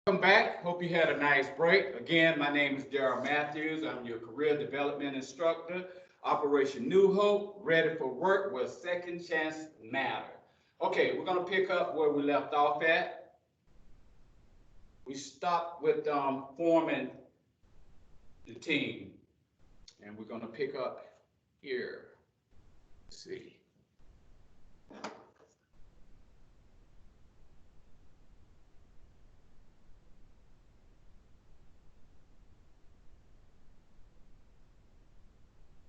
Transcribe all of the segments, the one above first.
Welcome back. Hope you had a nice break. Again, my name is Daryl Matthews. I'm your career development instructor, Operation New Hope, ready for work where second chance matter. Okay, we're going to pick up where we left off at. We stopped with forming the team, and we're going to pick up here. Let's see.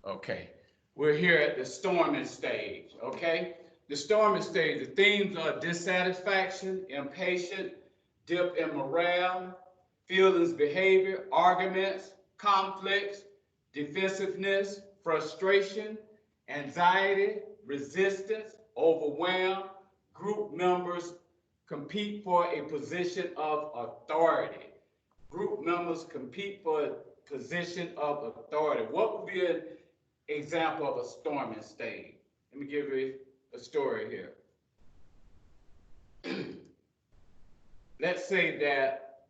Okay, we're here at the storming stage, okay? The storming stage, the themes are dissatisfaction, impatient, dip in morale, feelings, behavior, arguments, conflicts, defensiveness, frustration, anxiety, resistance, overwhelm. Group members compete for a position of authority. Group members compete for a position of authority. What would be an example of a storming stage? Let me give you a story here. Let's say that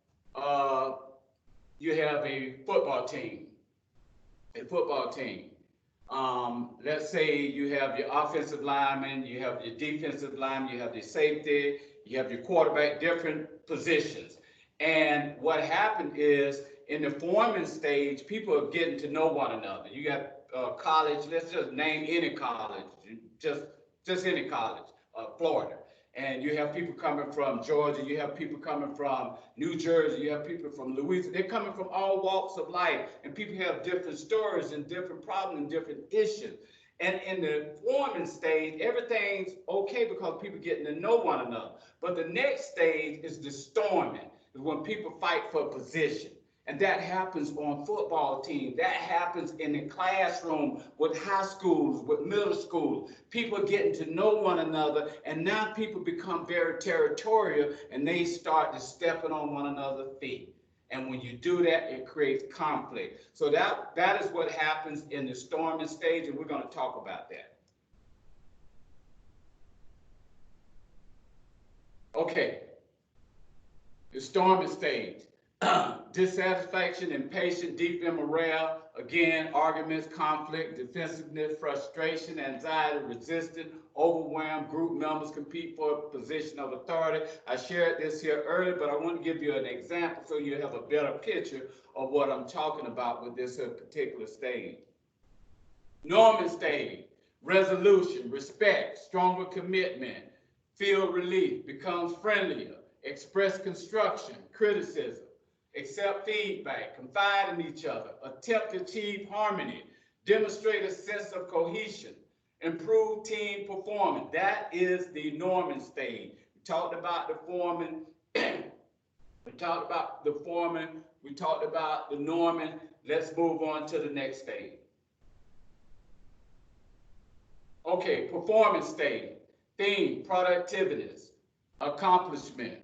you have a football team. Let's say you have your offensive lineman, you have your defensive lineman, you have your safety, you have your quarterback, different positions. And what happened is in the forming stage, people are getting to know one another. You got college, let's just name any college, just any college, Florida. And you have people coming from Georgia, you have people coming from New Jersey, you have people from Louisiana. They're coming from all walks of life, and people have different stories and different problems and different issues. And in the forming stage, everything's okay because people getting to know one another. But the next stage is the storming, is when people fight for position. And that happens on football teams. That happens in the classroom with high schools, with middle schools. People getting to know one another, and now people become very territorial, and they start to stepping on one another's feet. And when you do that, it creates conflict. So that is what happens in the storming stage, and we're going to talk about that. Okay, the storming stage. Dissatisfaction, impatience, deep in morale, again, arguments, conflict, defensiveness, frustration, anxiety, resistance, overwhelmed. Group members compete for a position of authority. I shared this here earlier, but I want to give you an example so you have a better picture of what I'm talking about with this particular stage. Norming stage, resolution, respect, stronger commitment, feel relief, becomes friendlier, express construction, criticism, accept feedback, confide in each other, attempt to achieve harmony, demonstrate a sense of cohesion, improve team performance. That is the norming stage. We talked about the forming, we talked about the forming, we talked about the norming. Let's move on to the next stage. Okay, performance stage. Theme, productivity, accomplishment.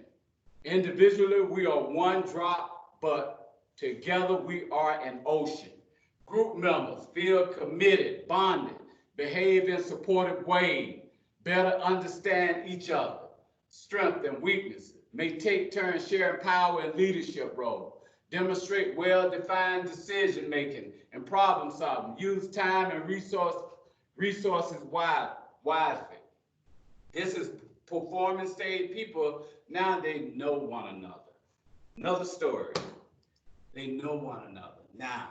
Individually, we are one drop, but together we are an ocean. Group members feel committed, bonded, behave in supportive ways, better understand each other, strengths and weaknesses, may take turns sharing power and leadership roles, demonstrate well-defined decision making and problem solving, use time and resources wisely. This is performance stage. People now they know one another. Another story. They know one another. Now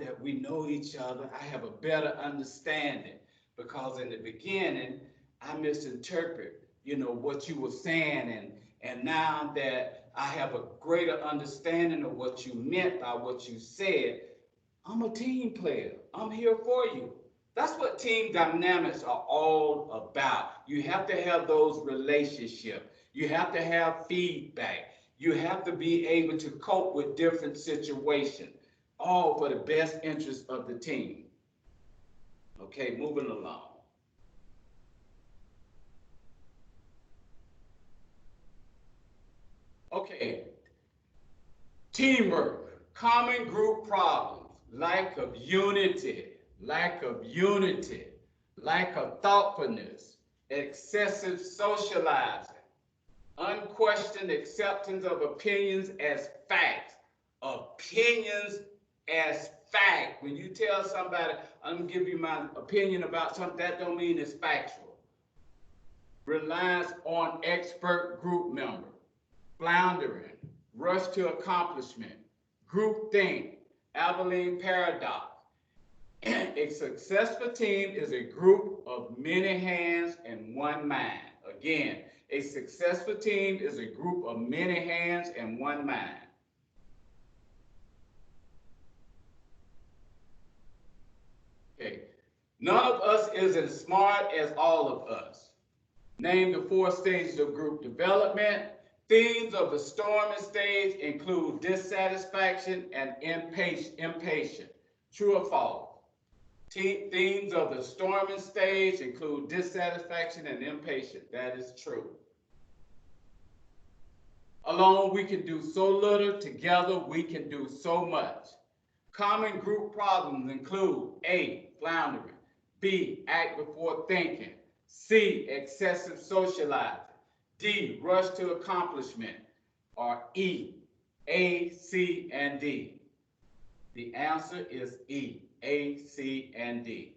that we know each other, I have a better understanding because in the beginning I misinterpret, what you were saying, and now that I have a greater understanding of what you meant by what you said, I'm a team player. I'm here for you. That's what team dynamics are all about. You have to have those relationships. You have to have feedback. You have to be able to cope with different situations, all for the best interest of the team. Okay, moving along. Okay, teamwork, common group problems, lack of unity, lack of thoughtfulness, excessive socializing, Unquestioned acceptance of opinions as facts. Opinions as fact. When you tell somebody, I'm gonna give you my opinion about something, that don't mean it's factual. Reliance on expert group member. Floundering. Rush to accomplishment. Groupthink. Abilene paradox. A successful team is a group of many hands and one mind. Again, a successful team is a group of many hands and one mind. Okay. None of us is as smart as all of us. Name the 4 stages of group development. Themes of the storming stage include dissatisfaction and impatient. True or false? Themes of the storming stage include dissatisfaction and impatient. That is true. Alone, we can do so little. Together, we can do so much. Common group problems include A, floundering, B, act before thinking, C, excessive socializing, D, rush to accomplishment, or E, A, C, and D. The answer is E, A, C, and D.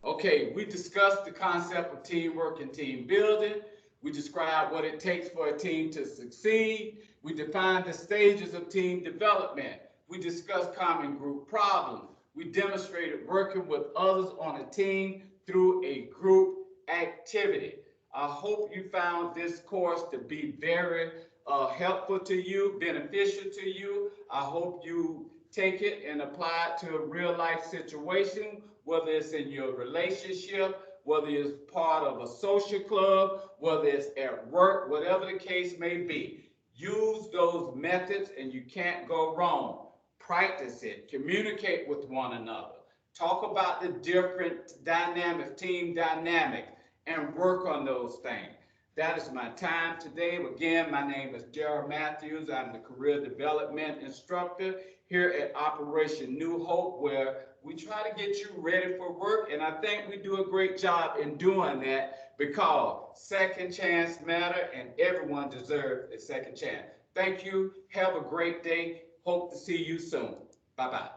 Okay, we discussed the concept of teamwork and team building. We described what it takes for a team to succeed. We defined the stages of team development. We discussed common group problems. We demonstrated working with others on a team through a group activity. I hope you found this course to be very helpful to you, beneficial to you. I hope you take it and apply it to a real life situation, whether it's in your relationship, whether it's part of a social club, whether it's at work, whatever the case may be. Use those methods and you can't go wrong. Practice it. Communicate with one another. Talk about the different dynamics, team dynamics, and work on those things. That is my time today. Again, my name is Gerald Matthews. I'm the Career Development Instructor here at Operation New Hope, where we try to get you ready for work, and I think we do a great job in doing that because second chance matter and everyone deserves a second chance. Thank you. Have a great day. Hope to see you soon. Bye-bye.